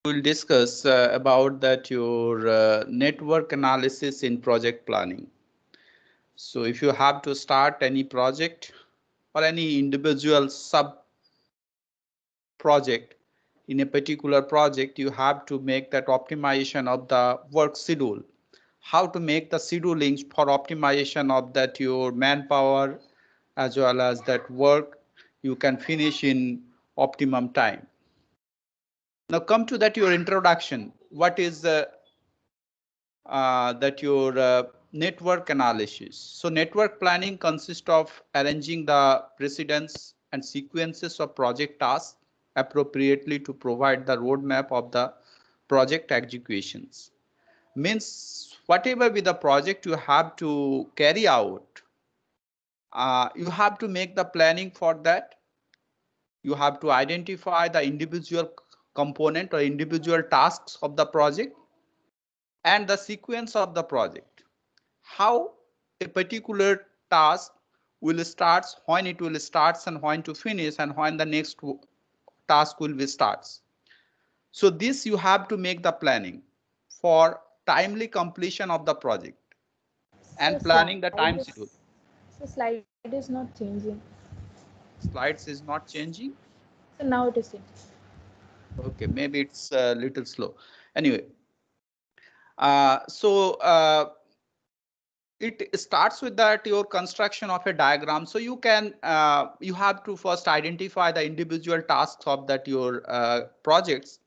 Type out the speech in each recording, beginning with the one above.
We'll discuss about that your network analysis in project planning. So if you have to start any project or any individual sub project in a particular project, you have to make that optimization of the work schedule. How to make the scheduling for optimization of that your manpower as well as that work you can finish in optimum time. Now come to that your introduction. What is that your network analysis? So network planning consists of arranging the precedence and sequences of project tasks appropriately to provide the roadmap of the project executions. Means whatever with the project you have to carry out, you have to make the planning for that. You have to identify the individual component or individual tasks of the project and the sequence of the project. How a particular task will start, when it will start and when to finish and when the next task will be starts. So this you have to make the planning for timely completion of the project So and slide planning the is time schedule. so slide is not changing. Slides is not changing. So now it is changing. Okay, maybe it's a little slow. Anyway, so it starts with that your construction of a diagram. So you can you have to first identify the individual tasks of that your projects,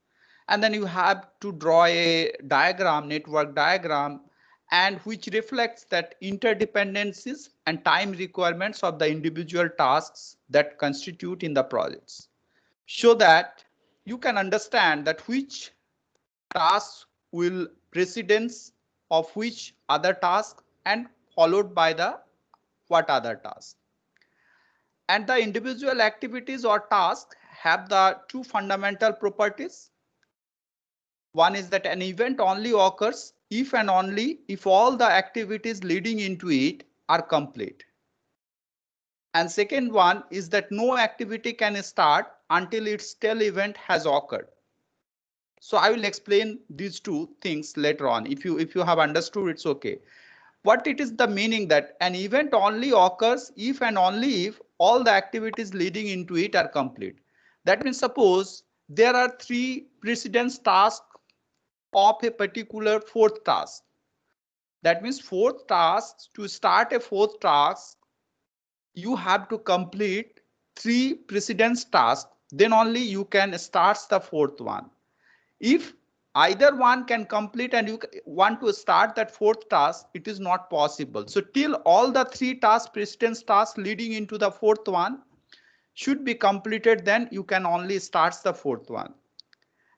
and then you have to draw a diagram, network diagram, and which reflects that interdependencies and time requirements of the individual tasks that constitute in the projects, so that you can understand that which task will precedence of which other task and followed by the what other task. And the individual activities or tasks have the two fundamental properties. One is that an event only occurs if and only if all the activities leading into it are complete. And second one is that no activity can start until its tail event has occurred. So I will explain these two things later on. If you have understood, it's okay. What it is the meaning that an event only occurs if and only if all the activities leading into it are complete. That means suppose there are three precedence tasks of a particular fourth task. That means fourth task, to start a fourth task, you have to complete three precedence tasks, then only you can start the fourth one. If either one can complete and you want to start that fourth task, it is not possible. So till all the three tasks, precedence tasks leading into the fourth one should be completed, then you can only start the fourth one.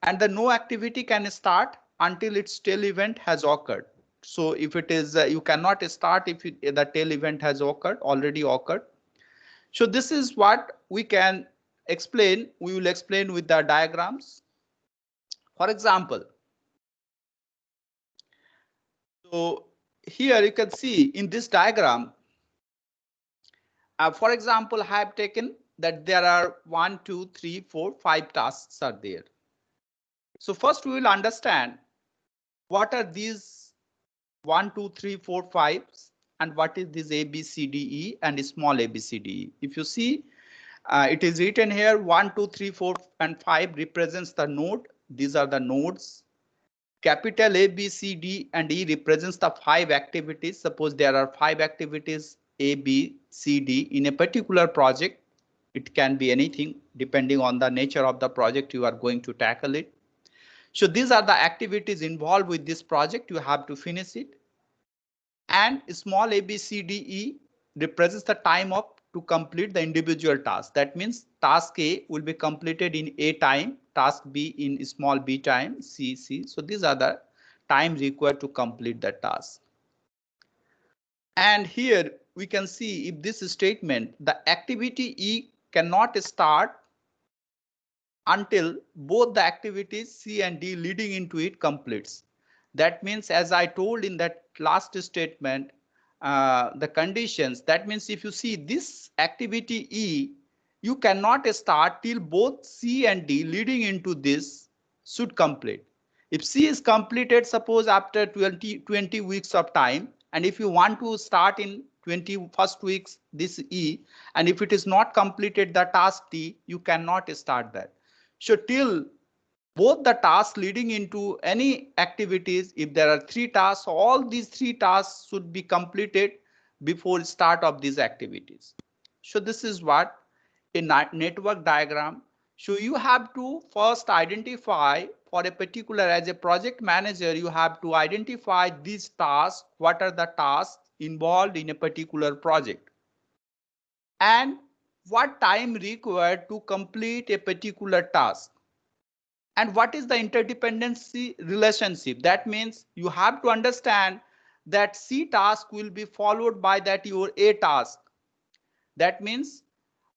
And the no activity can start until its tail event has occurred. So if it is, you cannot start if the tail event has occurred, already occurred. So this is what we can explain. We will explain with the diagrams. For example, so here you can see in this diagram, for example, I have taken that there are 1, 2, 3, 4, 5 tasks are there. So first we will understand what are these 1, 2, 3, 4, 5 and what is this A, B, C, D, E and small a, B, C, D, E. If you see, it is written here 1, 2, 3, 4 and 5 represents the node. These are the nodes. Capital A, B, C, D and E represents the 5 activities. Suppose there are 5 activities A, B, C, D in a particular project. It can be anything depending on the nature of the project you are going to tackle it. So these are the activities involved with this project. You have to finish it. And small a, B, C, D, E represents the time of to complete the individual task. That means task A will be completed in A time, task B in small b time, C. So these are the time required to complete the task. And here we can see if this statement, the activity E cannot start until both the activities C and D leading into it completes. That means, as I told in that last statement, the conditions, that means if you see this activity E, you cannot start till both C and D leading into this should complete. If C is completed, suppose after 20 weeks of time, and if you want to start in 21st weeks this E, and if it is not completed the task T, you cannot start that. So till both the tasks leading into any activities, if there are 3 tasks, all these 3 tasks should be completed before start of these activities. So this is what a network diagram. So you have to first identify for a particular, as a project manager, you have to identify these tasks, what are the tasks involved in a particular project, and what time required to complete a particular task. And what is the interdependency relationship? That means you have to understand that C task will be followed by that your A task. That means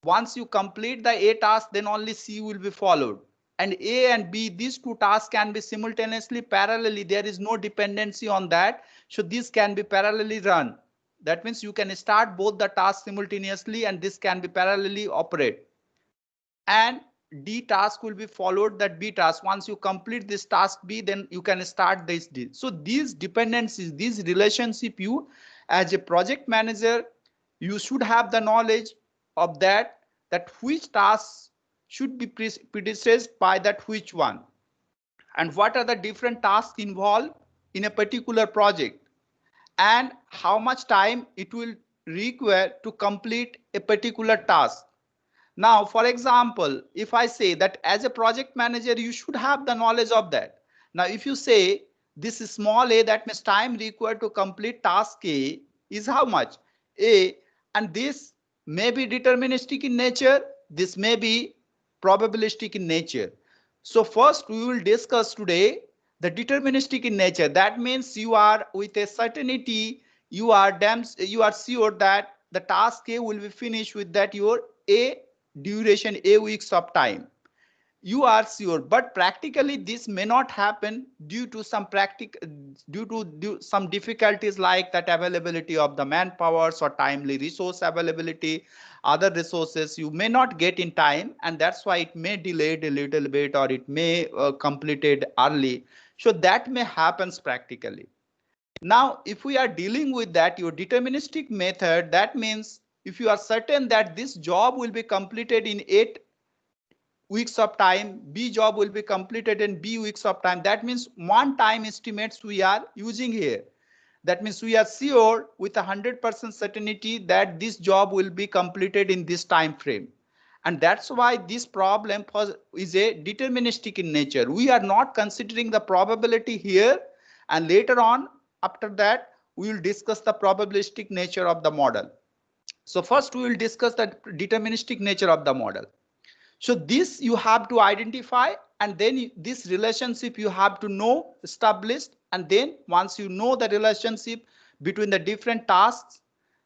once you complete the A task, then only C will be followed. And A and B, these 2 tasks can be simultaneously parallelly. There is no dependency on that. So this can be parallelly run. That means you can start both the tasks simultaneously and this can be parallelly operate. And D task will be followed that B task. Once you complete this task B, then you can start this D. So these dependencies, these relationship, you as a project manager, you should have the knowledge of that which tasks should be predecessed by that which one, and what are the different tasks involved in a particular project, and how much time it will require to complete a particular task. Now, for example, if I say that as a project manager, you should have the knowledge of that. Now, if you say this is small a, that means time required to complete task A is how much? A, and this may be deterministic in nature. This may be probabilistic in nature. So first we will discuss today the deterministic in nature. That means you are with a certainty, you are sure that the task A will be finished with that your A duration, A weeks of time. You are sure, but practically this may not happen due to some some difficulties like that availability of the manpowers or timely resource availability, other resources you may not get in time, and that's why it may delayed a little bit or it may completed early. So that may happens practically. Now, if we are dealing with that, your deterministic method, that means if you are certain that this job will be completed in 8 weeks of time, B job will be completed in B weeks of time. That means one time estimates we are using here. That means we are sure with 100% certainty that this job will be completed in this time frame. And that's why this problem is a deterministic in nature. We are not considering the probability here, and later on after that we will discuss the probabilistic nature of the model. So first we will discuss the deterministic nature of the model. So this you have to identify, and then this relationship you have to know, established, and then once you know the relationship between the different tasks,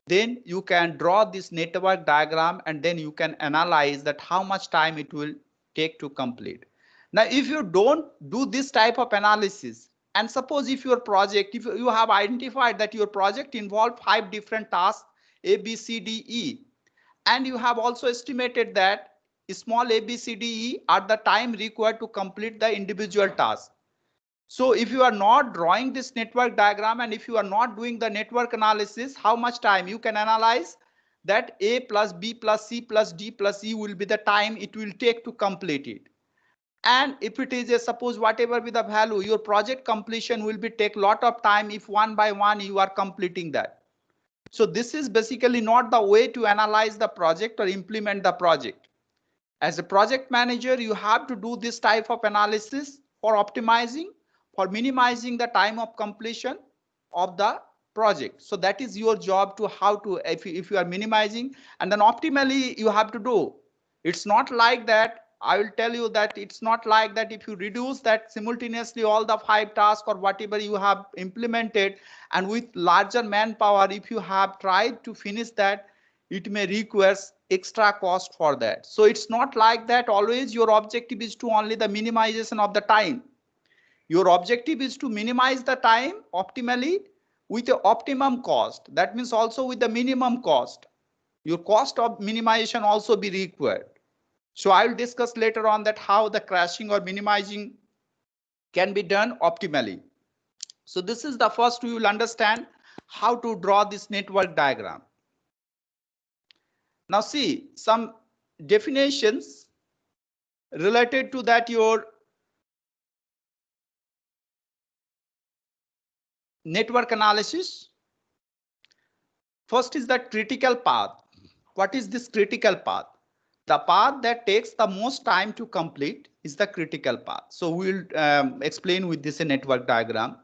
then you can draw this network diagram and then you can analyze that how much time it will take to complete. Now, if you don't do this type of analysis, and suppose if your project, if you have identified that your project involved 5 different tasks, A, B, C, D, E, and you have also estimated that small a, b, c, d, e are the time required to complete the individual task. So if you are not drawing this network diagram and if you are not doing the network analysis, how much time you can analyze that A plus B plus C plus D plus E will be the time it will take to complete it. And if it is a suppose whatever be the value, your project completion will be take lot of time if one by one you are completing that. So this is basically not the way to analyze the project or implement the project. As a project manager, you have to do this type of analysis for optimizing, for minimizing the time of completion of the project. So that is your job to how to, if you are minimizing, and then optimally you have to do. It's not like that. I will tell you that it's not like that if you reduce that simultaneously all the 5 tasks or whatever you have implemented, and with larger manpower, if you have tried to finish that, it may require extra cost for that. So it's not like that always your objective is to only the minimization of the time. Your objective is to minimize the time optimally with the optimum cost. That means also with the minimum cost. Your cost of minimization also be required. So I will discuss later on that how the crashing or minimizing can be done optimally. So this is the first you will understand how to draw this network diagram. Now see some definitions related to that your network analysis. First is the critical path. What is this critical path? The path that takes the most time to complete is the critical path. So we'll explain with this a network diagram.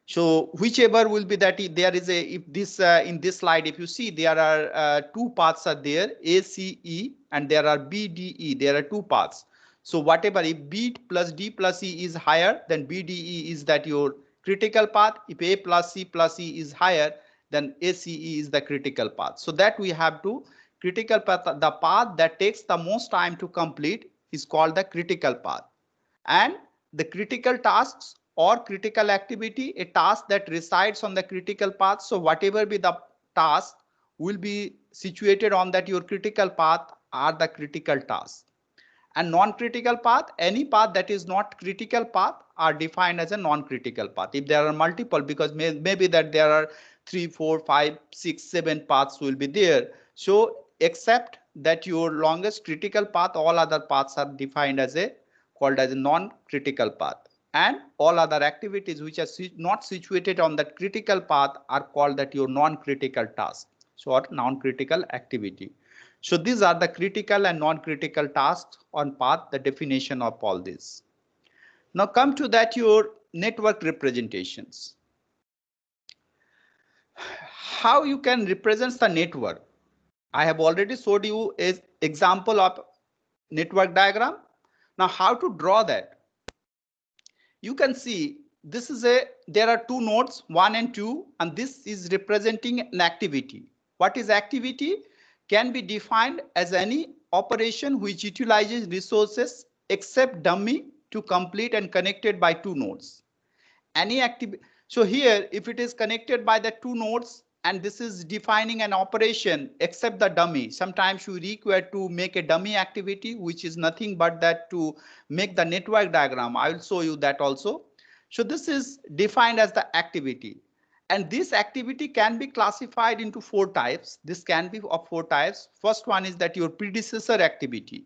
So whichever will be that there is a, if this in this slide, if you see there are two paths are there, A, C, E, and there are B, D, E. There are two paths. So whatever, if B plus D plus E is higher, then B, D, E is that your critical path. If A plus C plus E is higher, then A, C, E is the critical path. So that we have to critical path, the path that takes the most time to complete is called the critical path. And the critical tasks or critical activity, a task that resides on the critical path. So whatever be the task will be situated on that your critical path are the critical tasks. And non-critical path, any path that is not critical path are defined as a non-critical path. If there are multiple, because maybe that there are 3, 4, 5, 6, 7 paths will be there. So except that your longest critical path, all other paths are defined as a called as a non-critical path. And all other activities which are not situated on that critical path are called that your non-critical task. So or non-critical activity. So these are the critical and non-critical tasks on path, the definition of all this. Now come to that your network representations. How you can represent the network? I have already showed you an example of network diagram. Now how to draw that? You can see this is there are two nodes 1 and 2, and this is representing an activity. What is activity? Can be defined as any operation which utilizes resources except dummy to complete and connected by two nodes. Any activity. So here if it is connected by the two nodes and this is defining an operation except the dummy, sometimes you require to make a dummy activity which is nothing but that to make the network diagram. I will show you that also. So this is defined as the activity. And this activity can be classified into 4 types. This can be of 4 types. First one is that your predecessor activity.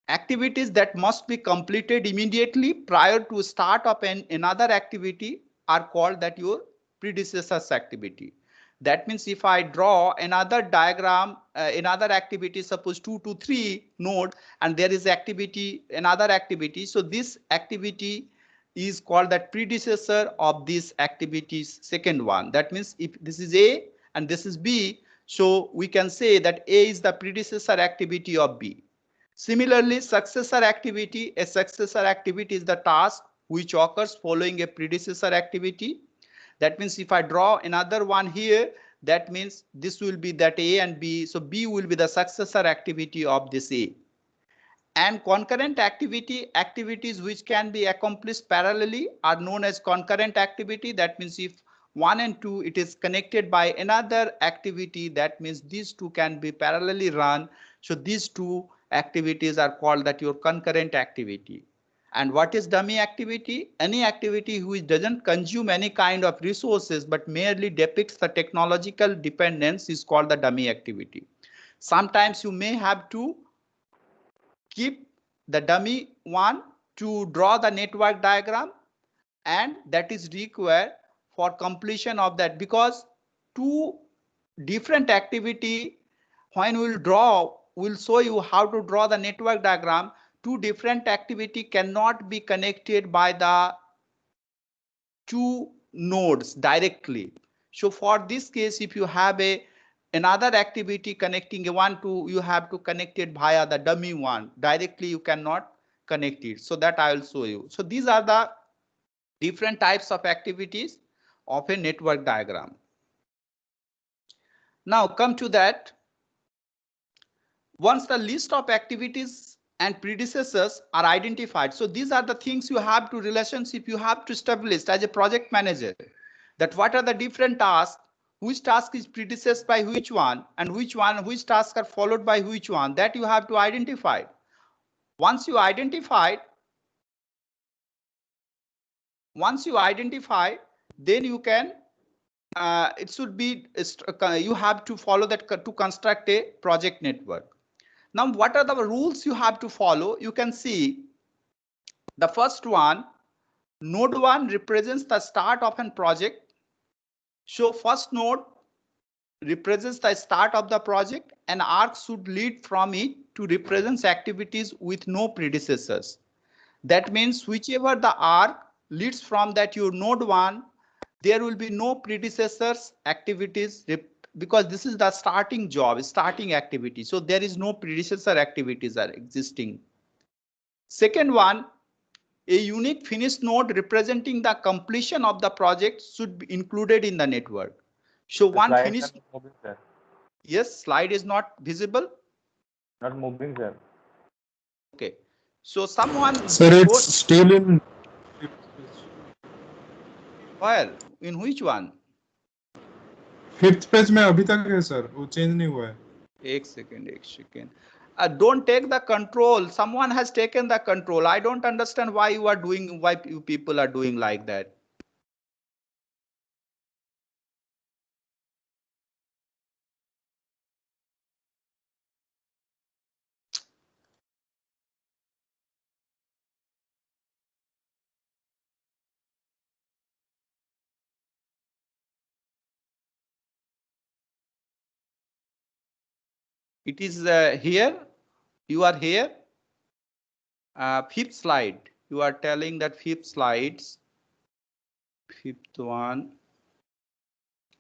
Activities that must be completed immediately prior to start of another activity are called that your predecessors activity. That means if I draw another diagram, another activity, suppose 2 to 3 node, and there is activity, another activity. So this activity is called that predecessor of this activity's second one. That means if this is A and this is B, so we can say that A is the predecessor activity of B. Similarly, successor activity, a successor activity is the task which occurs following a predecessor activity. That means if I draw another one here, that means this will be that A and B. So B will be the successor activity of this A. And concurrent activity, activities which can be accomplished parallelly are known as concurrent activity. That means if 1 and 2 it is connected by another activity, that means these two can be parallelly run. So these two activities are called that your concurrent activity. And what is dummy activity? Any activity which doesn't consume any kind of resources but merely depicts the technological dependence is called the dummy activity. Sometimes you may have to keep the dummy one to draw the network diagram, and that is required for completion of that, because two different activity, when we'll draw, we'll show you how to draw the network diagram. Two different activity cannot be connected by the two nodes directly. So for this case, if you have another activity connecting a one to, you have to connect it via the dummy one. Directly you cannot connect it. So that I will show you. So these are the different types of activities of a network diagram. Now come to that. Once the list of activities and predecessors are identified, so these are the things you have to relationship you have to establish as a project manager, that what are the different tasks, which task is predecessed by which one, and which tasks are followed by which one, that you have to identify. Once you identify, Once you identify, then you can it should be you have to follow that to construct a project network. Now, what are the rules you have to follow? You can see the first one, node 1 represents the start of a project. So first node represents the start of the project, and arc should lead from it to represent activities with no predecessors. That means whichever the arc leads from that your node 1, there will be no predecessors activities because this is the starting job, starting activity. So there is no predecessor activities are existing. Second one, a unique finished node representing the completion of the project should be included in the network. So The one slides finished. are not moving, sir. Yes, slide is not visible. Not moving, sir. Okay. So someone. Sir, it's still in. Well, in which one? 5th page में अभी तक है sir, वो change नहीं हुआ है. एक second. Don't take the control. Someone has taken the control. I don't understand why you people are doing like that. It is here. You are here. 5th slide. You are telling that 5th slides. 5th one.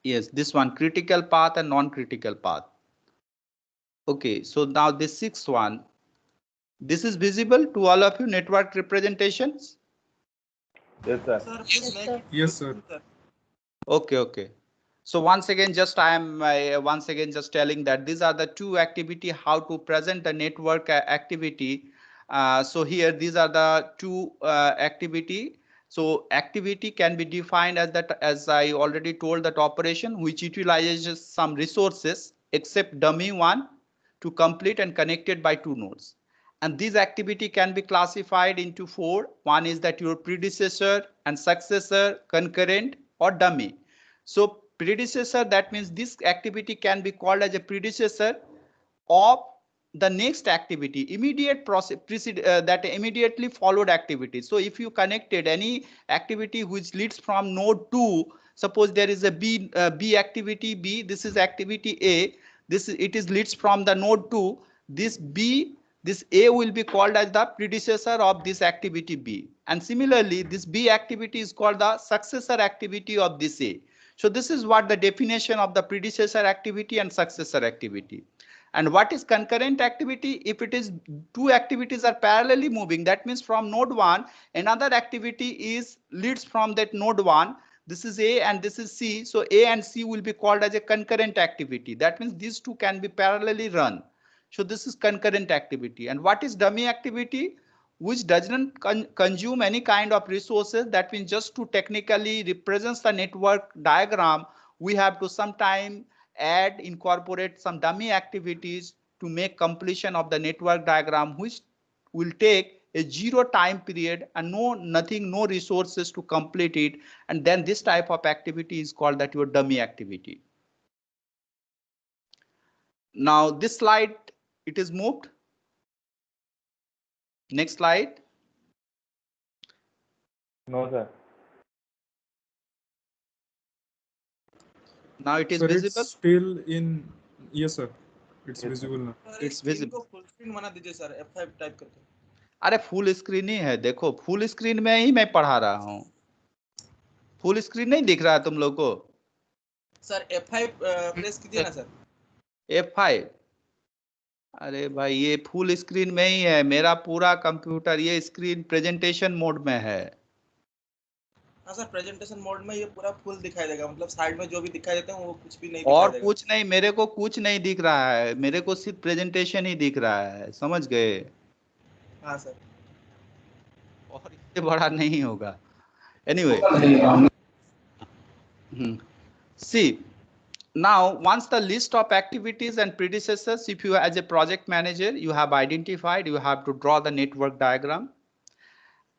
Yes, this one, critical path and non-critical path. Okay, so now this 6th one. This is visible to all of you, network representations? Yes, sir. Yes, sir. Okay. So once again, I am once again just telling that these are the two activity how to present the network activity. So here these are the two activity. So activity can be defined as that, as I already told, that operation which utilizes some resources except dummy one to complete and connected by two nodes. And this activity can be classified into 4. One is that your predecessor and successor, concurrent, or dummy. So predecessor, that means this activity can be called as a predecessor of the next activity, immediate process that immediately followed activity. So if you connected any activity which leads from node 2, suppose there is a B activity B, this is activity A, it is leads from the node 2, this A will be called as the predecessor of this activity B. And similarly, this B activity is called the successor activity of this A. So this is what the definition of the predecessor activity and successor activity. And what is concurrent activity? If it is two activities are parallelly moving, that means from node 1, another activity leads from that node 1. This is A and this is C. So A and C will be called as a concurrent activity. That means these two can be parallelly run. So this is concurrent activity. And what is dummy activity? Which doesn't consume any kind of resources. That means just to technically represent the network diagram, we have to sometime incorporate some dummy activities to make completion of the network diagram, which will take a 0 time period and no resources to complete it. And then this type of activity is called that your dummy activity. Now this slide, it is moved. Next slide. No, sir. Now it is Sir, visible. it's still in. Yes, sir. It's Yes, visible now. It's visible. Full screen बना दीजिए sir, F5 type करके. अरे full screen ही है, देखो full screen में ही मैं पढ़ा रहा हूँ. फुल स्क्रीन नहीं दिख रहा है तुम लोग को? सर F5 प्रेस कीजिए ना सर. F5. अरे भाई ये फुल स्क्रीन में ही है, मेरा पूरा कंप्यूटर ये स्क्रीन प्रेजेंटेशन मोड में है. हाँ सर, प्रेजेंटेशन मोड में ये पूरा फुल दिखाई देगा, मतलब साइड में जो भी दिखाई देते हैं वो कुछ भी नहीं और दिखाई देगा. कुछ नहीं, मेरे को कुछ नहीं दिख रहा है, मेरे को सिर्फ प्रेजेंटेशन ही दिख रहा है, समझ गए? हाँ सर. और इससे बड़ा नहीं होगा. Anyway, see, now once the list of activities and predecessors, if you as a project manager, you have identified, you have to draw the network diagram.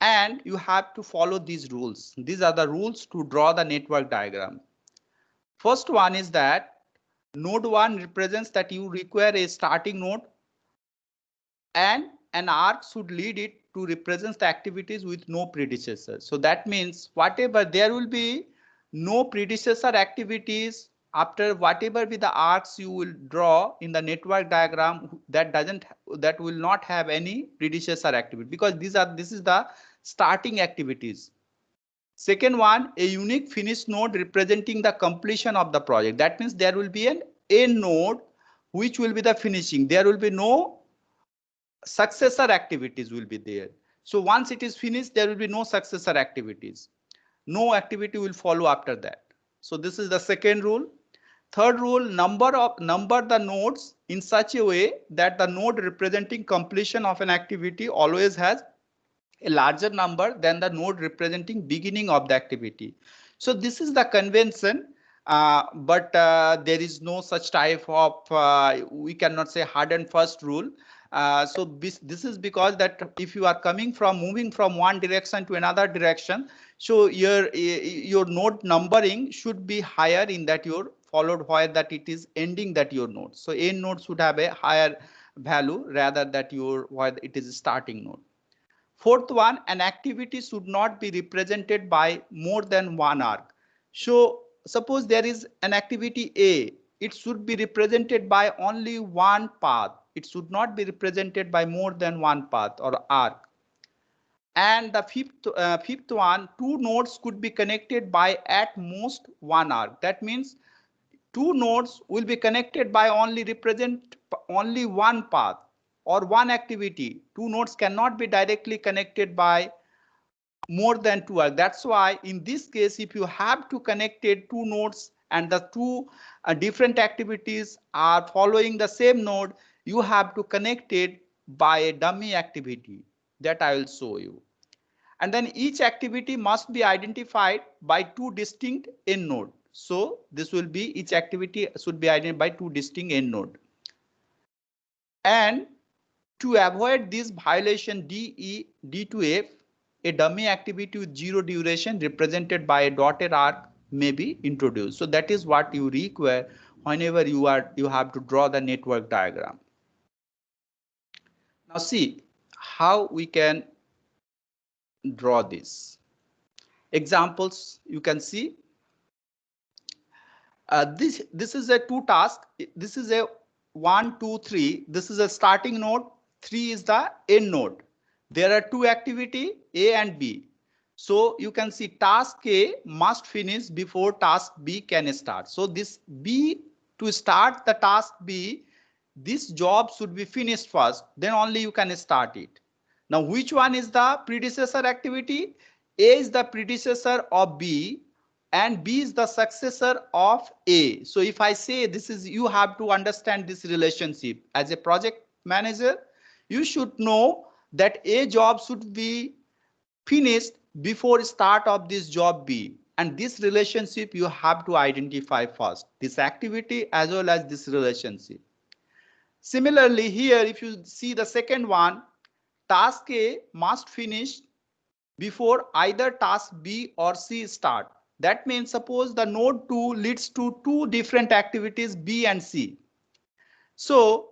And you have to follow these rules. These are the rules to draw the network diagram. First one is that node 1 represents that you require a starting node and an arc should lead it to represent the activities with no predecessor. So that means whatever there will be no predecessor activities after whatever be the arcs you will draw in the network diagram that will not have any predecessor activity, because this is the starting activities. Second one, a unique finish node representing the completion of the project. That means there will be an end node which will be the finishing. There will be no successor activities will be there. So once it is finished, there will be no successor activities. No activity will follow after that. So this is the second rule. Third rule, number the nodes in such a way that the node representing completion of an activity always has a larger number than the node representing beginning of the activity. So this is the convention, but there is no such type of, we cannot say hard and fast rule. So this is because that if you are moving from one direction to another direction, so your node numbering should be higher in that your followed where that it is ending that your node. So end node should have a higher value rather that your where it is starting node. Fourth one, an activity should not be represented by more than one arc. So suppose there is an activity A, it should be represented by only one path. It should not be represented by more than one path or arc. And the fifth one, two nodes could be connected by at most one arc. That means two nodes will be connected by only one path or one activity. Two nodes cannot be directly connected by more than two arcs. That's why in this case, if you have to connect two nodes and the two different activities are following the same node, you have to connect it by a dummy activity that I will show you. And then each activity must be identified by two distinct end nodes. So this will be each activity should be identified by two distinct end nodes. And to avoid this violation D to F, a dummy activity with zero duration represented by a dotted arc may be introduced. So that is what you require whenever you have to draw the network diagram. Now see how we can draw this. Examples you can see. This is a two task. This is a 1, 2, 3. This is a starting node. 3 is the end node. There are two activity A and B. So you can see task A must finish before task B can start. So this B, to start the task B, this job should be finished first, then only you can start it. Now which one is the predecessor activity? A is the predecessor of B and B is the successor of A. So if I say this is, you have to understand this relationship. As a project manager, you should know that A job should be finished before start of this job B. And this relationship you have to identify first, this activity as well as this relationship. Similarly here, if you see the second one, task A must finish before either task B or C start. That means suppose the node 2 leads to two different activities B and C. So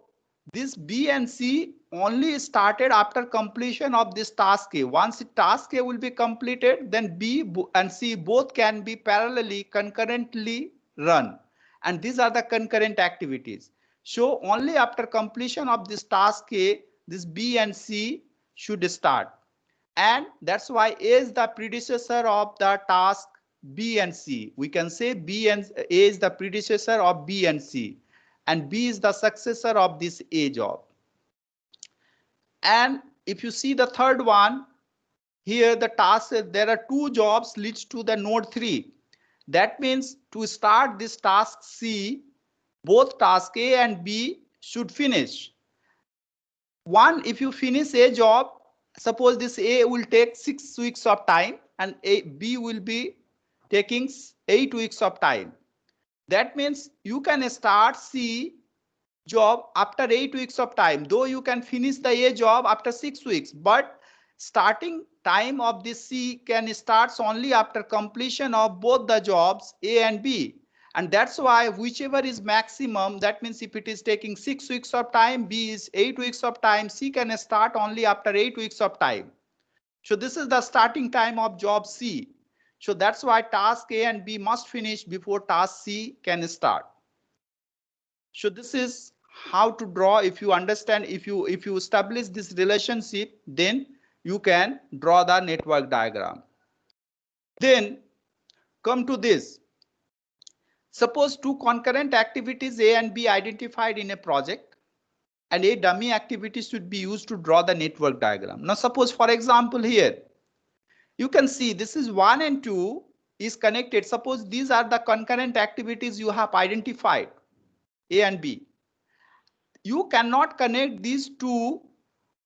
this B and C only started after completion of this task A. Once task A will be completed, then B and C both can be parallelly, concurrently run. And these are the concurrent activities. So only after completion of this task A, this B and C should start. And that's why A is the predecessor of the task B and C. We can say A is the predecessor of B and C. And B is the successor of this A job. And if you see the third one, here the task, there are two jobs leads to the node 3. That means to start this task C, both task A and B should finish. One, if you finish a job, suppose this A will take 6 weeks of time and B will be taking 8 weeks of time. That means you can start C job after 8 weeks of time, though you can finish the A job after 6 weeks, but starting time of this C can starts only after completion of both the jobs A and B. And that's why whichever is maximum, that means if it is taking 6 weeks of time, B is 8 weeks of time, C can start only after 8 weeks of time. So this is the starting time of job C. So that's why task A and B must finish before task C can start. So this is how to draw. If you understand, if you establish this relationship, then you can draw the network diagram. Then come to this. Suppose two concurrent activities A and B identified in a project, and a dummy activity should be used to draw the network diagram. Now suppose, for example, here you can see this is 1 and 2 is connected. Suppose these are the concurrent activities you have identified, A and B. You cannot connect these two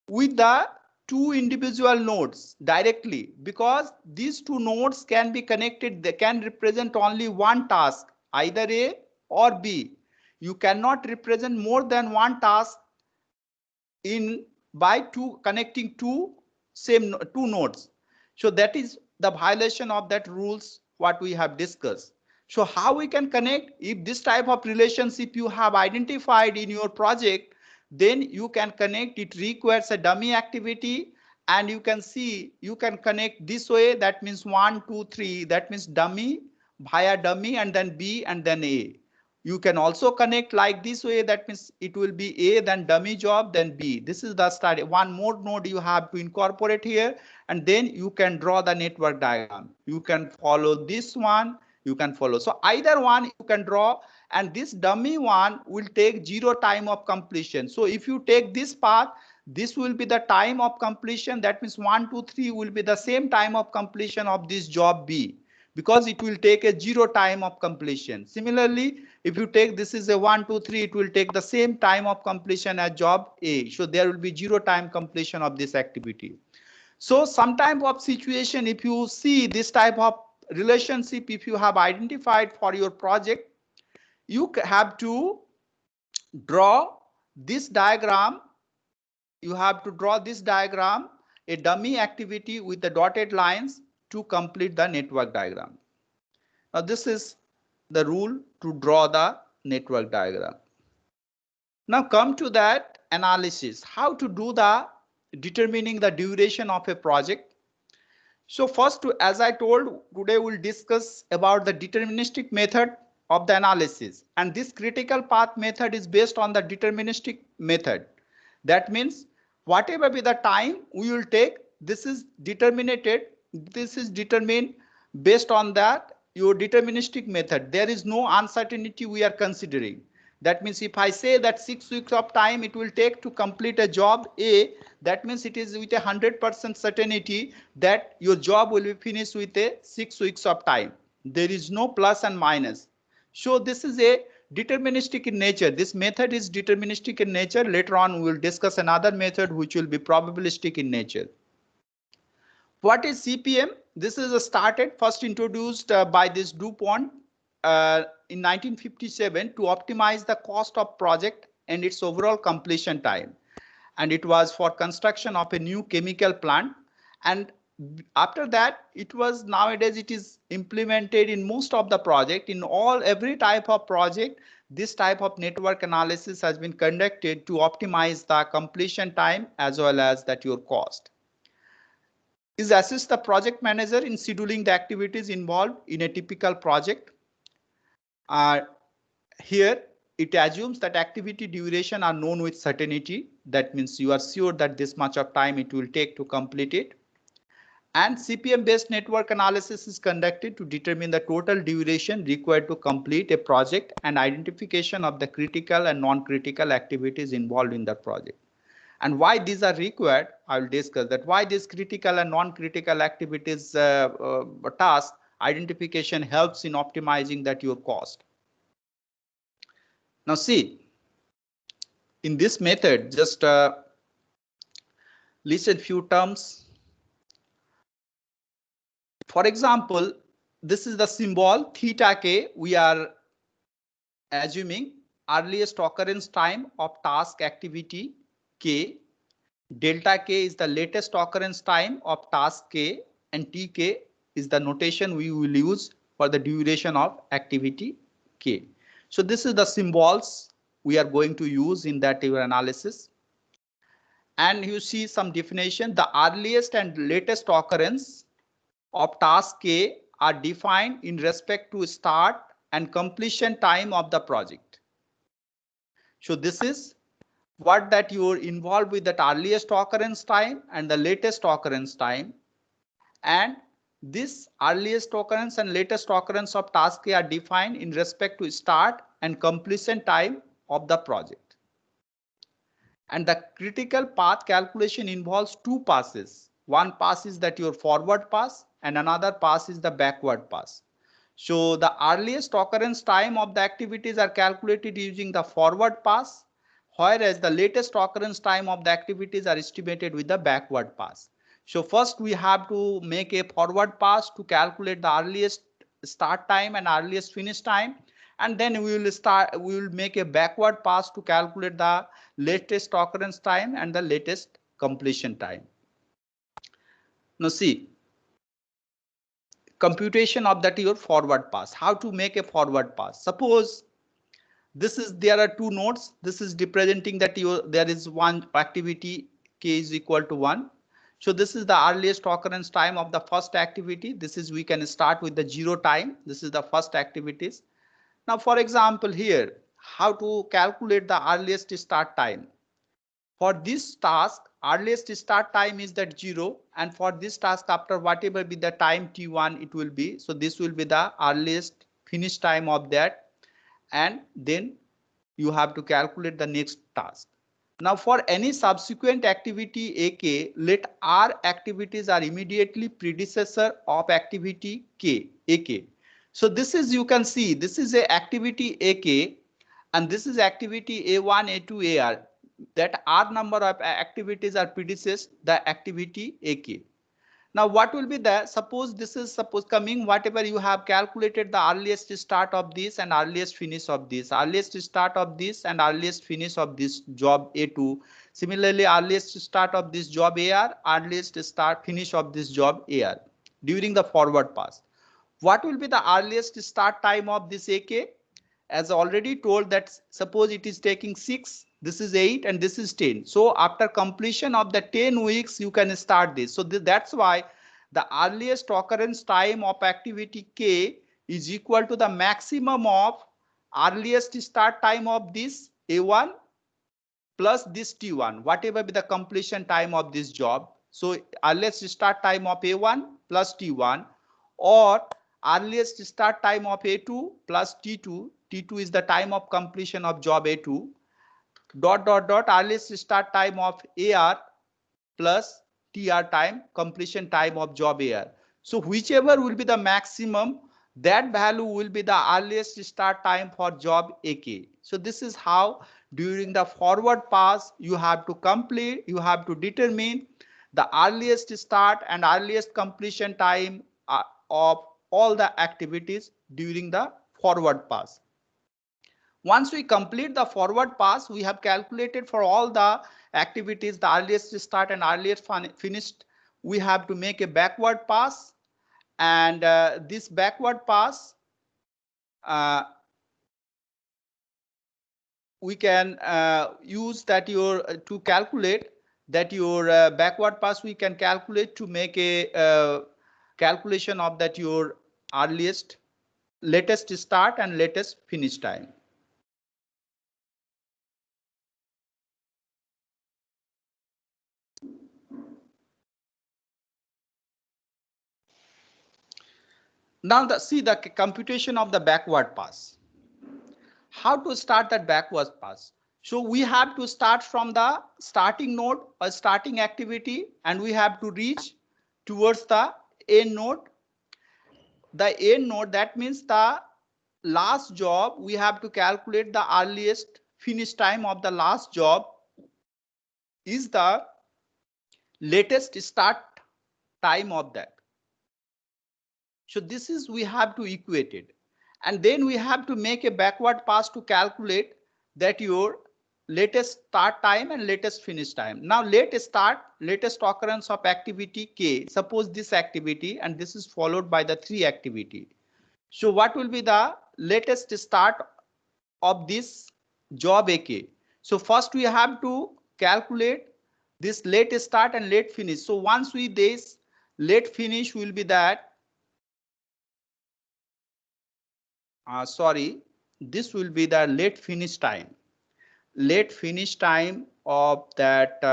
with the two individual nodes directly, because these two nodes can be connected. They can represent only one task, either A or B. You cannot represent more than one task by connecting two nodes. So that is the violation of that rules what we have discussed. So how we can connect? If this type of relationship you have identified in your project, then you can connect. It requires a dummy activity, and you can see you can connect this way. That means 1, 2, 3. That means dummy via dummy, and then B, and then A. You can also connect like this way. That means it will be A, then dummy job, then B. This is the study. One more node you have to incorporate here, and then you can draw the network diagram. You can follow this one. You can follow. So either one you can draw, and this dummy one will take 0 time of completion. So if you take this path, this will be the time of completion. That means 1, 2, 3 will be the same time of completion of this job B, because it will take a 0 time of completion. Similarly, if you take this is a 1, 2, 3, it will take the same time of completion as job A. So there will be 0 time completion of this activity. So some type of situation, if you see this type of relationship, if you have identified for your project, you have to draw this diagram. You have to draw this diagram, a dummy activity with the dotted lines, to complete the network diagram. Now this is the rule to draw the network diagram. Now come to that analysis, how to do the determining the duration of a project. So first, as I told, today we'll discuss about the deterministic method of the analysis, and this critical path method is based on the deterministic method. That means whatever be the time we will take, this is determined based on that your deterministic method. There is no uncertainty we are considering. That means if I say that 6 weeks of time it will take to complete a job A, that means it is with 100% certainty that your job will be finished with a 6 weeks of time. There is no plus and minus. So this is a deterministic in nature. This method is deterministic in nature. Later on we will discuss another method which will be probabilistic in nature. What is CPM? This is started first introduced by this DuPont in 1957 to optimize the cost of project and its overall completion time. And it was for construction of a new chemical plant. And after that, nowadays it is implemented in most of the project. In every type of project, this type of network analysis has been conducted to optimize the completion time as well as that your cost. Is assist the project manager in scheduling the activities involved in a typical project. Here it assumes that activity duration are known with certainty. That means you are sure that this much of time it will take to complete it. And CPM based network analysis is conducted to determine the total duration required to complete a project and identification of the critical and non-critical activities involved in the project. And why these are required, I will discuss that. Why these critical and non-critical activities task identification helps in optimizing that your cost. Now see, in this method, just listen few terms. For example, this is the symbol theta k. We are assuming earliest occurrence time of task activity K. Delta K is the latest occurrence time of task K, and Tk is the notation we will use for the duration of activity K. So this is the symbols we are going to use in that your analysis. And you see some definition. The earliest and latest occurrence of task K are defined in respect to start and completion time of the project. So this is what that you're involved with, that earliest occurrence time and the latest occurrence time. And this earliest occurrence and latest occurrence of task K are defined in respect to start and completion time of the project. And the critical path calculation involves two passes. One pass is that your forward pass and another pass is the backward pass. So the earliest occurrence time of the activities are calculated using the forward pass, whereas the latest occurrence time of the activities are estimated with the backward pass. So first we have to make a forward pass to calculate the earliest start time and earliest finish time, and then we will make a backward pass to calculate the latest occurrence time and the latest completion time. Now see, computation of that your forward pass. How to make a forward pass? Suppose there are two nodes. This is representing that there is one activity K is equal to 1. So this is the earliest occurrence time of the first activity. This is, we can start with the 0 time. This is the first activities. Now, for example, here, how to calculate the earliest start time? For this task, earliest start time is that 0, and for this task, after whatever be the time T1 it will be. So this will be the earliest finish time of that, and then you have to calculate the next task. Now for any subsequent activity AK, let R activities are immediately predecessor of activity K, AK. So this is, you can see, this is a activity AK and this is activity A1, A2, AR. That R number of activities are predecessor the activity AK. Now what will be the, suppose this is coming, whatever you have calculated the earliest start of this and earliest finish of this, earliest start of this and earliest finish of this job A2. Similarly, earliest start of this job AR, earliest start finish of this job AR during the forward pass. What will be the earliest start time of this AK? As already told, that suppose it is taking 6, this is 8 and this is 10. So after completion of the 10 weeks, you can start this. So that's why the earliest occurrence time of activity K is equal to the maximum of earliest start time of this A1 plus this T1, whatever be the completion time of this job. So earliest start time of A1 plus T1, or earliest start time of A2 plus T2. T2 is the time of completion of job A2, dot dot dot earliest start time of AR plus TR time, completion time of job AR. So whichever will be the maximum, that value will be the earliest start time for job AK. So this is how during the forward pass you have to complete, you have to determine the earliest start and earliest completion time of all the activities during the forward pass. Once we complete the forward pass, we have calculated for all the activities the earliest start and earliest finished. We have to make a backward pass, and this backward pass we can use that to calculate that your backward pass we can calculate to make a calculation of that your earliest, latest start and latest finish time. Now see the computation of the backward pass. How to start that backward pass? So we have to start from the starting node or starting activity, and we have to reach towards the end node. The end node, that means the last job, we have to calculate the earliest finish time of the last job is the latest start time of that. So this is, we have to equate it, and then we have to make a backward pass to calculate that your latest start time and latest finish time. Now latest occurrence of activity K. Suppose this activity and this is followed by the 3 activity. So what will be the latest start of this job AK? So first we have to calculate this late start and late finish. So once we this late finish will be that this will be the late finish time. Late finish time of that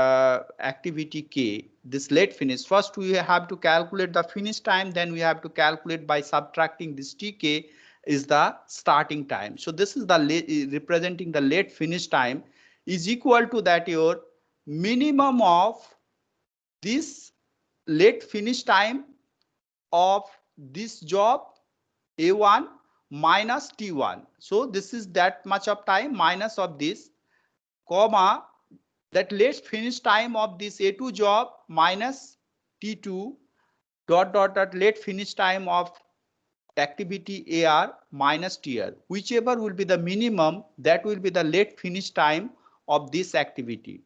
activity K, this late finish. First we have to calculate the finish time, then we have to calculate by subtracting this TK is the starting time. So this is the representing the late finish time is equal to that your minimum of this late finish time of this job A1 minus T1. So this is that much of time minus of this, comma, that late finish time of this A2 job minus T2 dot late finish time of activity AR minus TR. Whichever will be the minimum, that will be the late finish time of this activity.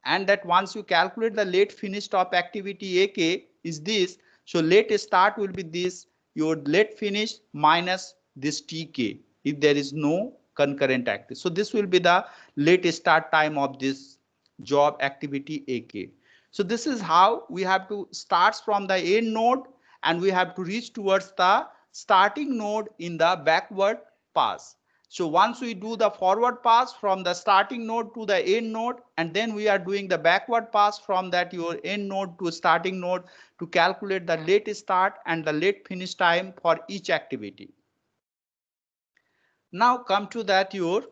And that once you calculate the late finish of activity AK is this. So late start will be this, your late finish minus this TK if there is no concurrent activity. So this will be the late start time of this job activity AK. So this is how we have to start from the end node and we have to reach towards the starting node in the backward pass. So once we do the forward pass from the starting node to the end node, and then we are doing the backward pass from that your end node to starting node to calculate the late start and the late finish time for each activity. Now come to that your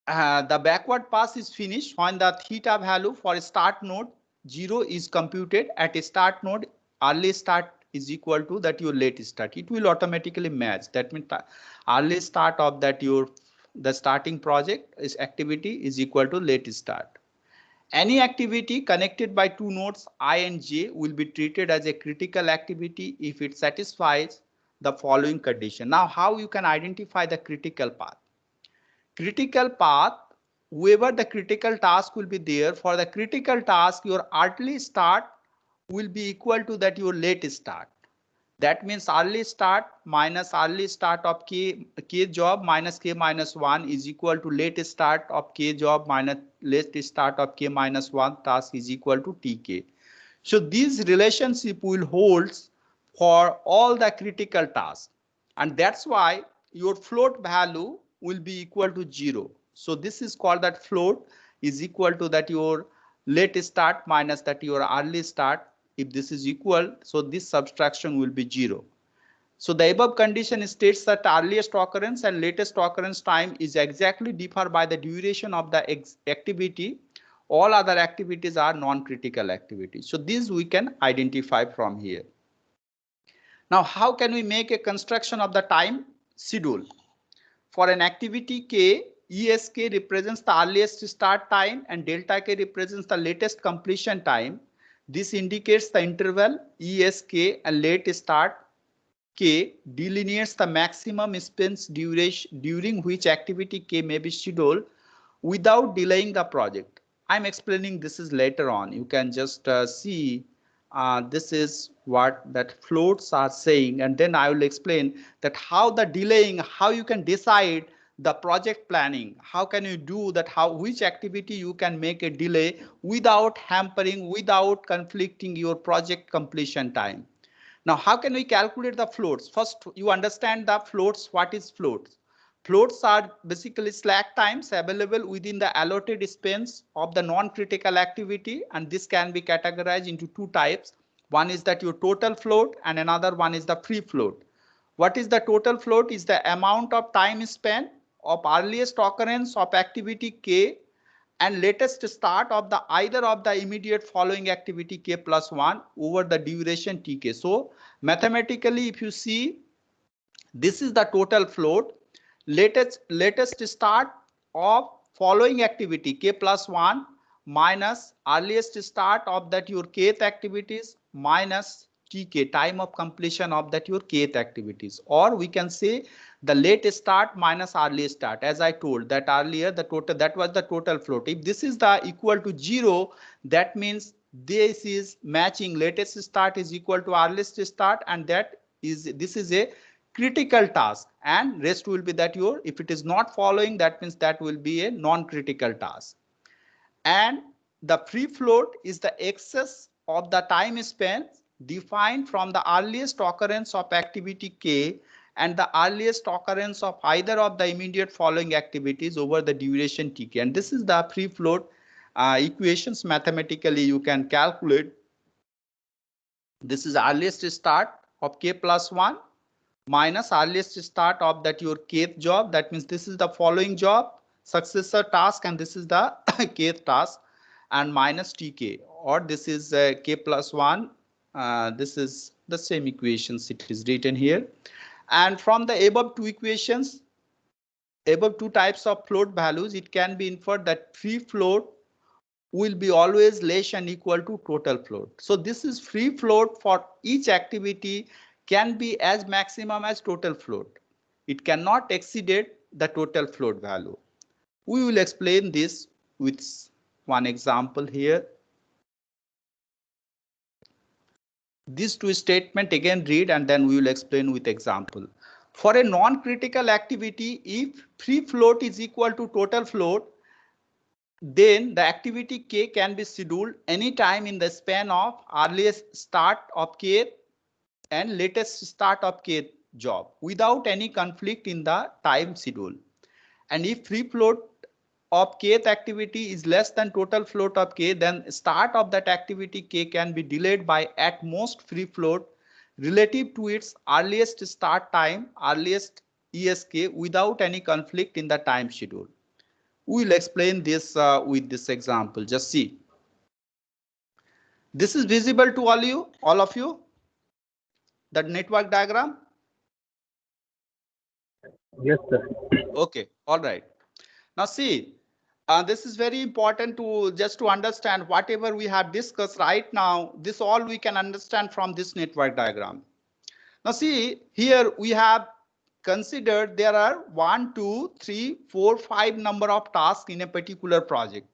the backward pass is finished when the theta value for start node 0 is computed at a start node. Early start is equal to that your late start. It will automatically match. That means early start of that your the starting project is activity is equal to late start. Any activity connected by two nodes I and J will be treated as a critical activity if it satisfies the following condition. Now how you can identify the critical path? Critical path, whoever the critical task will be there, for the critical task your early start will be equal to that your late start. That means early start minus early start of K job minus K minus 1 is equal to late start of K job minus late start of K minus 1 task is equal to TK. So this relationship will hold for all the critical tasks, and that's why your float value will be equal to 0. So this is called that float is equal to that your late start minus that your early start. If this is equal, so this subtraction will be 0. So the above condition states that earliest occurrence and latest occurrence time is exactly differ by the duration of the activity. All other activities are non-critical activities. So these we can identify from here. Now how can we make a construction of the time schedule? For an activity K, ESK represents the earliest start time and delta K represents the latest completion time. This indicates the interval ESK and late start K delineates the maximum expense duration during which activity K may be scheduled without delaying the project. I'm explaining this is later on. You can just see this is what that floats are saying, and then I will explain that how the delaying, how you can decide the project planning, how can you do that, how which activity you can make a delay without hampering, without conflicting your project completion time. Now how can we calculate the floats? First you understand the floats. What is floats? Floats are basically slack times available within the allotted expense of the non-critical activity, and this can be categorized into two types. One is that your total float and another one is the free float. What is the total float? Is the amount of time spent of earliest occurrence of activity K and latest start of the either of the immediate following activity K plus 1 over the duration Tk. So mathematically if you see, this is the total float. Latest start of following activity K plus 1 minus earliest start of that your kth activities minus TK, time of completion of that your kth activities, or we can say the late start minus early start. As I told that earlier, the total, that was the total float. If this is the equal to 0, that means this is matching, latest start is equal to earliest start, and this is a critical task, and rest will be that your, if it is not following, that means that will be a non-critical task. And the free float is the excess of the time spent defined from the earliest occurrence of activity K and the earliest occurrence of either of the immediate following activities over the duration Tk. And this is the free float equations. Mathematically you can calculate. This is earliest start of K plus 1 minus earliest start of that your kth job. That means this is the following job, successor task, and this is the kth task, and minus Tk, or this is K plus 1. This is the same equations, it is written here. And from the above two equations, above two types of float values, it can be inferred that free float will be always less than equal to total float. So this is free float for each activity can be as maximum as total float. It cannot exceed the total float value. We will explain this with one example here. These two statements again read, and then we will explain with example. For a non-critical activity, if free float is equal to total float, then the activity K can be scheduled anytime in the span of earliest start of K and latest start of K job without any conflict in the time schedule. And if free float of kth activity is less than total float of K, then start of that activity K can be delayed by at most free float relative to its earliest start time, earliest ESK, without any conflict in the time schedule. We will explain this with this example. Just see. This is visible to all of you, the network diagram. Yes, sir. Okay, all right. Now see, this is very important to just to understand whatever we have discussed right now. This all we can understand from this network diagram. Now see, here we have considered there are 1, 2, 3, 4, 5 number of tasks in a particular project.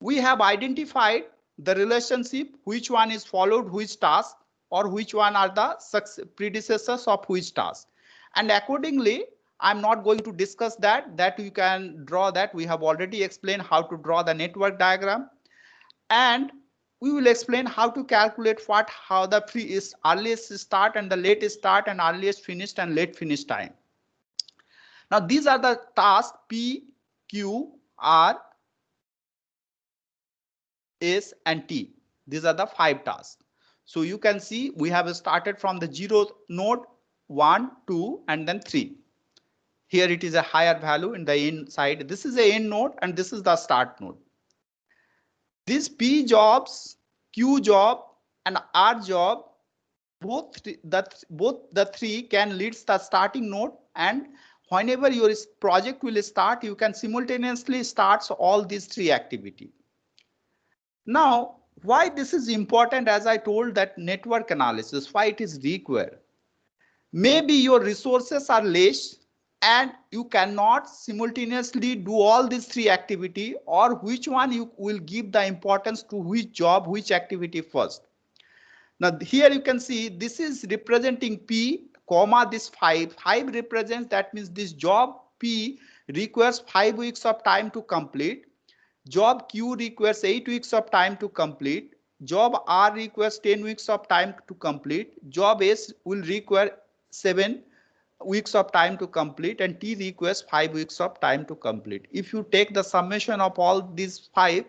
We have identified the relationship, which one is followed which task, or which one are the predecessors of which task. And accordingly, I'm not going to discuss that you can draw that. We have already explained how to draw the network diagram, and we will explain how to calculate how the free is earliest start and the late start and earliest finished and late finish time. Now these are the tasks P, Q, R, S and T. These are the 5 tasks. So you can see we have started from the 0th node, 1, 2 and then 3. Here it is a higher value in the end side. This is a end node and this is the start node. These P jobs, Q job and R job, both the three can lead the starting node, and whenever your project will start, you can simultaneously start all these 3 activities. Now, why this is important, as I told that network analysis, why it is required. Maybe your resources are less and you cannot simultaneously do all these 3 activities, or which one you will give the importance to which job, which activity first. Now here you can see this is representing P, comma this 5. 5 represents, that means this job P requires 5 weeks of time to complete. Job Q requires 8 weeks of time to complete. Job R requires 10 weeks of time to complete. Job S will require 7 weeks of time to complete, and T requires 5 weeks of time to complete. If you take the summation of all these 5,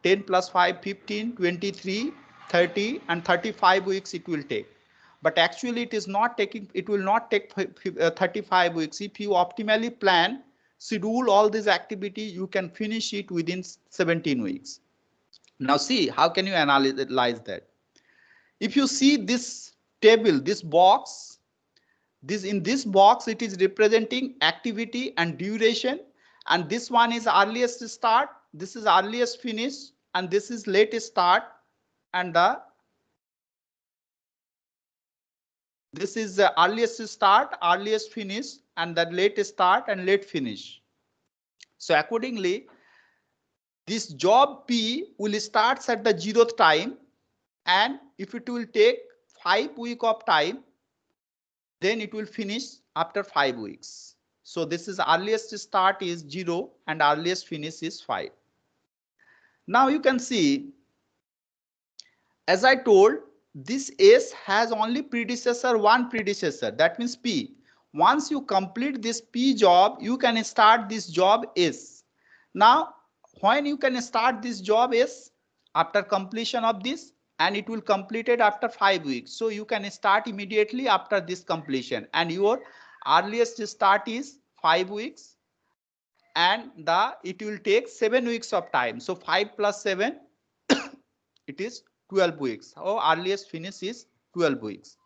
10 plus 5, 15, 23, 30 and 35 weeks it will take. But actually it is not taking, it will not take 35 weeks. If you optimally plan, schedule all these activities, you can finish it within 17 weeks. Now see, how can you analyze that? If you see this table, this box, in this box it is representing activity and duration, and this one is earliest start, this is earliest finish, and this is latest start and the This is the earliest start, earliest finish, and the late start and late finish. So accordingly, this job P will start at the 0th time, and if it will take 5 weeks of time, then it will finish after 5 weeks. So this is earliest start is 0 and earliest finish is 5. Now you can see, as I told, this S has only predecessor, one predecessor, that means P. Once you complete this P job, you can start this job S. Now, when you can start this job S? After completion of this, and it will complete it after 5 weeks. So you can start immediately after this completion, and your earliest start is 5 weeks, and it will take 7 weeks of time. So 5 plus 7, it is 12 weeks. Our earliest finish is 12 weeks.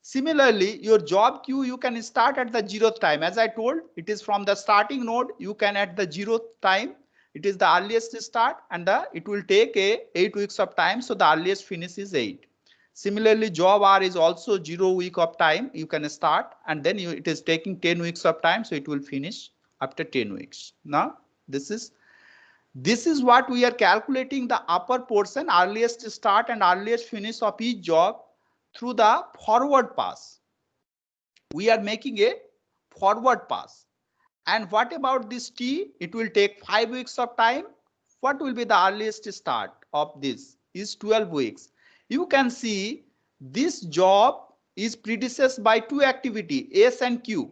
Similarly, your job queue, you can start at the 0th time. As I told, it is from the starting node, you can at the 0th time, it is the earliest start, and it will take 8 weeks of time. So the earliest finish is 8. Similarly, job R is also 0 week of time. You can start, and then it is taking 10 weeks of time. So it will finish after 10 weeks. Now, this is what we are calculating the upper portion, earliest start and earliest finish of each job through the forward pass. We are making a forward pass. And what about this T? It will take 5 weeks of time. What will be the earliest start of this? Is 12 weeks. You can see this job is predecessed by 2 activity, S and Q.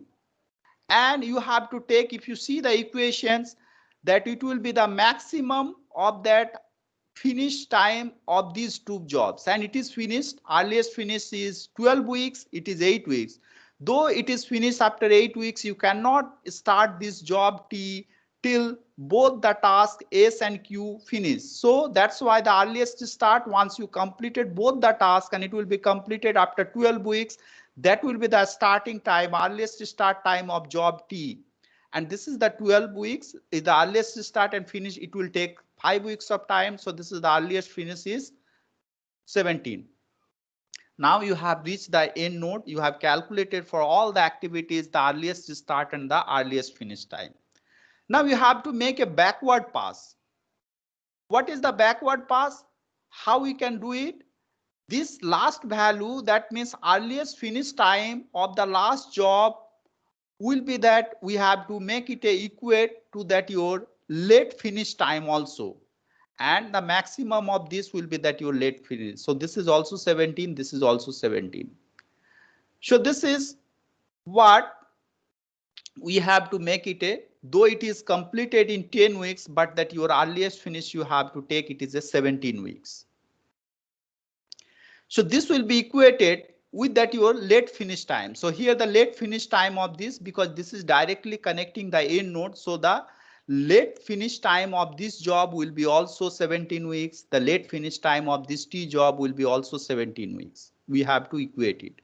And you have to take, if you see the equations, that it will be the maximum of that finish time of these 2 jobs, and it is finished. Earliest finish is 12 weeks, it is 8 weeks. Though it is finished after 8 weeks, you cannot start this job T till both the task S and Q finish. So that's why the earliest start, once you completed both the task, and it will be completed after 12 weeks, that will be the starting time, earliest start time of job T. And this is the 12 weeks, is the earliest start and finish. It will take 5 weeks of time. So this is the earliest finish is 17. Now you have reached the end node. You have calculated for all the activities the earliest start and the earliest finish time. Now you have to make a backward pass. What is the backward pass? How we can do it? This last value, that means earliest finish time of the last job, will be that we have to make it equate to that your late finish time also. And the maximum of this will be that your late finish. So this is also 17. This is also 17. So this is what we have to make it though it is completed in 10 weeks, but that your earliest finish you have to take it is a 17 weeks. So this will be equated with that your late finish time. So here the late finish time of this, because this is directly connecting the end node. So the late finish time of this job will be also 17 weeks. The late finish time of this T job will be also 17 weeks. We have to equate it.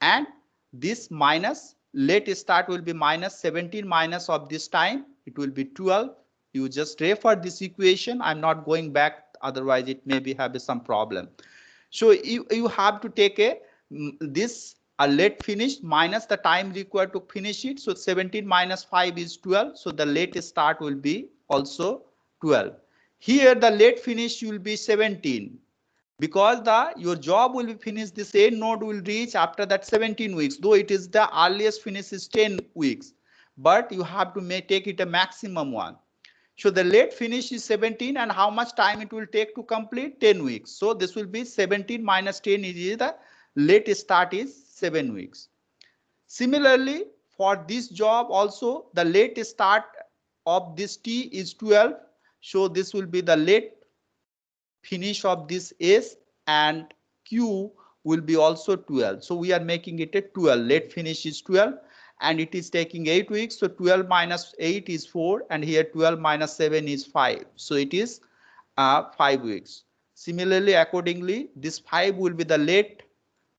And this minus late start will be minus 17 minus of this time. It will be 12. You just refer this equation. I'm not going back. Otherwise it may have some problem. So you have to take this late finish minus the time required to finish it. So 17 minus 5 is 12. So the late start will be also 12. Here the late finish will be 17, because your job will be finished. This end node will reach after that 17 weeks. Though it is the earliest finish is 10 weeks, but you have to take it a maximum one. So the late finish is 17, and how much time it will take to complete? 10 weeks. So this will be 17 minus 10 is the late start is 7 weeks. Similarly, for this job also, the late start of this T is 12. So this will be the late finish of this S, and Q will be also 12. So we are making it a 12. Late finish is 12. And it is taking 8 weeks. So 12 minus 8 is 4. And here 12 minus 7 is 5. So it is 5 weeks. Similarly, accordingly, this 5 will be the late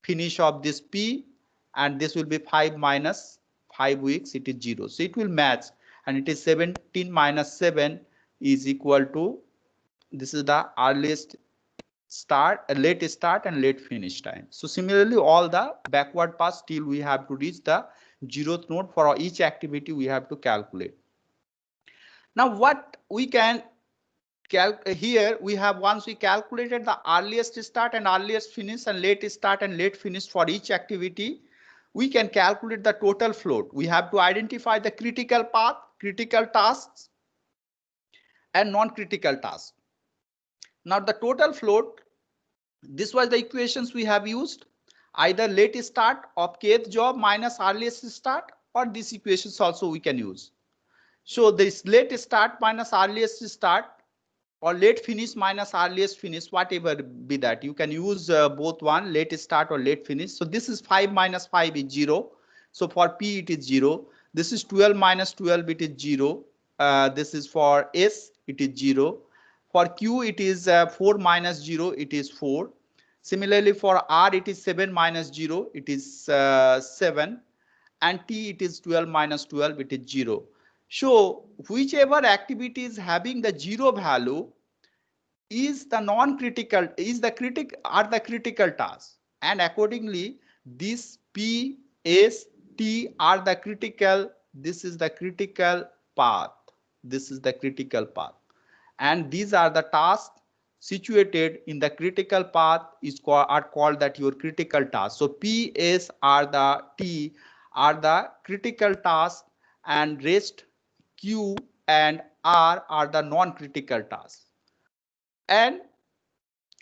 finish of this P. And this will be 5 minus 5 weeks. It is 0. So it will match. And it is 17 minus 7 is equal to, this is the earliest late start and late finish time. So similarly, all the backward pass till we have to reach the 0th node for each activity we have to calculate. Now what we can here we have, once we calculated the earliest start and earliest finish and late start and late finish for each activity, we can calculate the total float. We have to identify the critical path, critical tasks, and non-critical tasks. Now the total float, this was the equations we have used, either late start of kth job minus earliest start, or these equations also we can use. So this late start minus earliest start, or late finish minus earliest finish, whatever be that, you can use both one, late start or late finish. So this is 5 minus 5 is 0. So for P it is 0. This is 12 minus 12, it is 0. This is for S, it is 0. For Q it is 4 minus 0, it is 4. Similarly for R it is 7 minus 0, it is 7. And T it is 12 minus 12, it is 0. So whichever activity is having the 0 value is the non-critical, are the critical tasks, and accordingly this P, S, T are the critical. This is the critical path. This is the critical path, and these are the tasks situated in the critical path are called that your critical tasks. So P, S are the T are the critical tasks, and rest Q and R are the non-critical tasks. And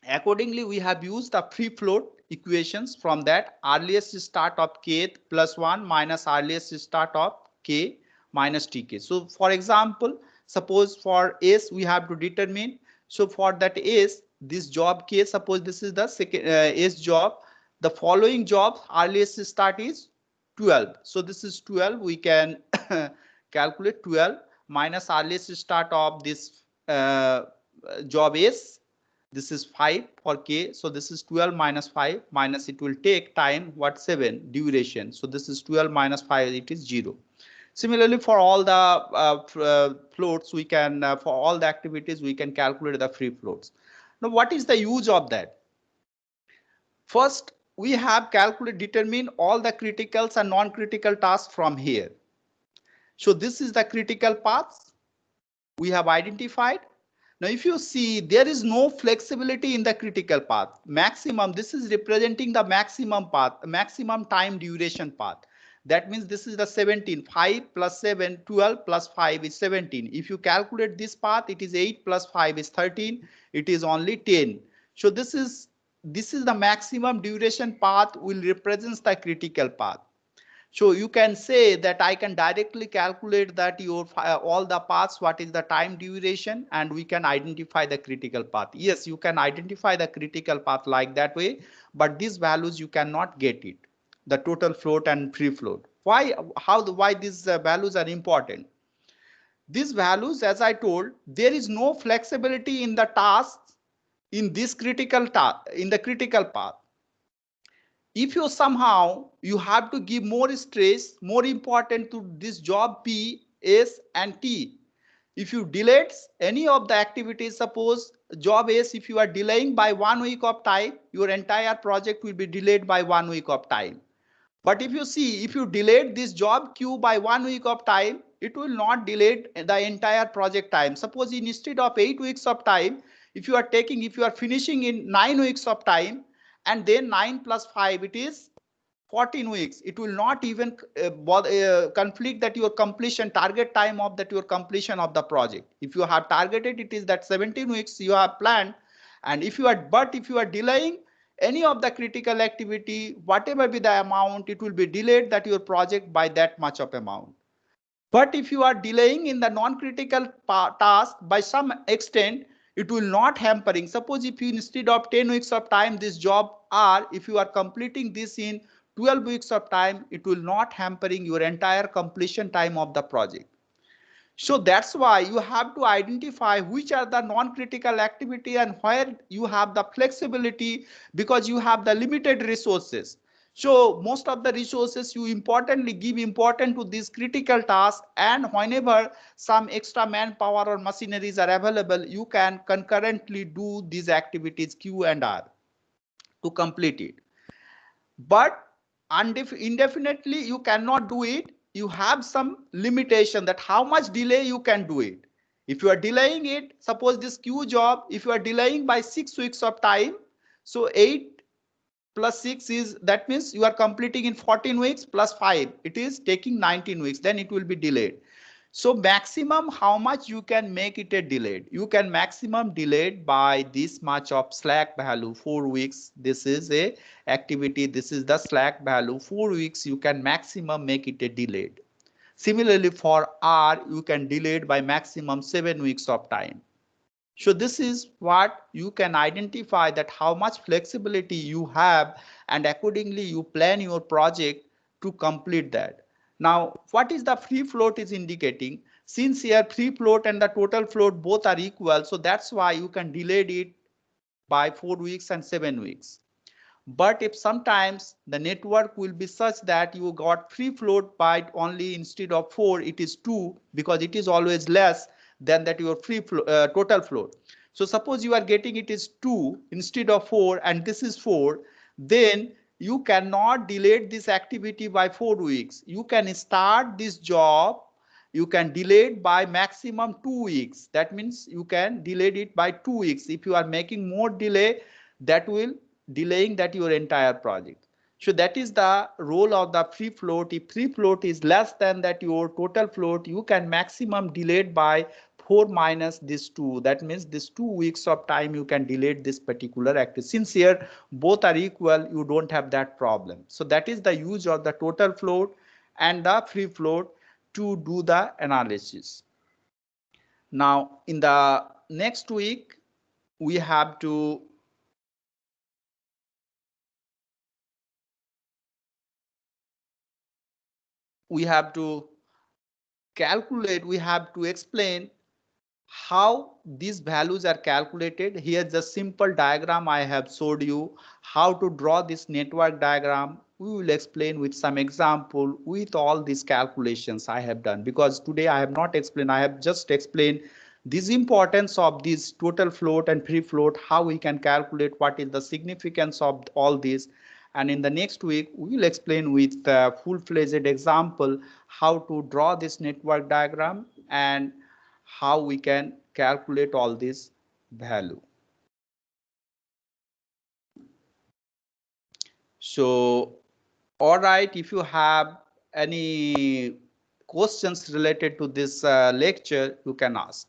accordingly, we have used the free float equations from that, earliest start of kth plus 1 minus earliest start of k minus tk. So for example, suppose for S we have to determine, so for that S, this job k, suppose this is the second S job, the following job earliest start is 12. So this is 12, we can calculate 12 minus earliest start of this job S. This is 5 for k. So this is 12 minus 5 minus, it will take time, what, 7 duration. So this is 12 minus 5, it is 0. Similarly, for all the floats, we can, for all the activities, we can calculate the free floats. Now, what is the use of that? First, we have determine all the criticals and non-critical tasks from here. So this is the critical paths we have identified. Now, if you see, there is no flexibility in the critical path. Maximum, this is representing the maximum path, maximum time duration path. That means this is the 17, 5 plus 7, 12 plus 5 is 17. If you calculate this path, it is 8 plus 5 is 13. It is only 10. So this is the maximum duration path will represents the critical path. So you can say that I can directly calculate that your all the paths, what is the time duration, and we can identify the critical path. Yes, you can identify the critical path like that way, but these values you cannot get it, the total float and free float. Why these values are important? These values, as I told, there is no flexibility in the tasks in this critical in the critical path. If you somehow you have to give more stress, more important to this job P, S and T. If you delay any of the activities, suppose job S, if you are delaying by 1 week of time, your entire project will be delayed by 1 week of time. But if you see, if you delayed this job Q by 1 week of time, it will not delay the entire project time. Suppose instead of 8 weeks of time, if you are finishing in 9 weeks of time, and then 9 plus 5, it is 14 weeks. It will not even conflict that your completion target time of that your completion of the project. If you have targeted, it is that 17 weeks you have planned. And if you are delaying any of the critical activity, whatever be the amount, it will be delayed that your project by that much of amount. But if you are delaying in the non-critical task by some extent, it will not hampering. Suppose if you instead of 10 weeks of time, this job R, if you are completing this in 12 weeks of time, it will not hampering your entire completion time of the project. So that's why you have to identify which are the non-critical activity and where you have the flexibility, because you have the limited resources. So most of the resources you importantly give important to these critical tasks, and whenever some extra manpower or machineries are available, you can concurrently do these activities Q and R to complete it. But indefinitely you cannot do it. You have some limitation that how much delay you can do it. If you are delaying it, suppose this Q job, if you are delaying by 6 weeks of time, so 8 plus 6 is, that means you are completing in 14 weeks plus 5, it is taking 19 weeks, then it will be delayed. So maximum how much you can make it a delayed, you can maximum delayed by this much of slack value, 4 weeks. This is a activity, this is the slack value, 4 weeks you can maximum make it a delayed. Similarly for R, you can delay it by maximum 7 weeks of time. So this is what you can identify, that how much flexibility you have, and accordingly you plan your project to complete that. Now, what is the free float is indicating? Since here free float and the total float both are equal, so that's why you can delay it by 4 weeks and 7 weeks. But if sometimes the network will be such that you got free float by only, instead of 4, it is 2, because it is always less than that your free total float. So suppose you are getting it is 2 instead of 4, and this is 4, then you cannot delay this activity by 4 weeks. You can start this job, you can delay it by maximum 2 weeks. That means you can delay it by 2 weeks. If you are making more delay, that will delaying that your entire project. So that is the role of the free float. If free float is less than that your total float, you can maximum delay it by 4 minus this 2. That means this 2 weeks of time you can delay this particular activity. Since here both are equal, you don't have that problem. So that is the use of the total float and the free float to do the analysis. Now in the next week, we have to calculate, we have to explain how these values are calculated. Here's a simple diagram I have showed you how to draw this network diagram. We will explain with some example with all these calculations I have done, because today I have not explained, I have just explained this importance of this total float and free float, how we can calculate, what is the significance of all this. And in the next week, we will explain with full-fledged example how to draw this network diagram and how we can calculate all this value. So, all right, if you have any questions related to this lecture, you can ask.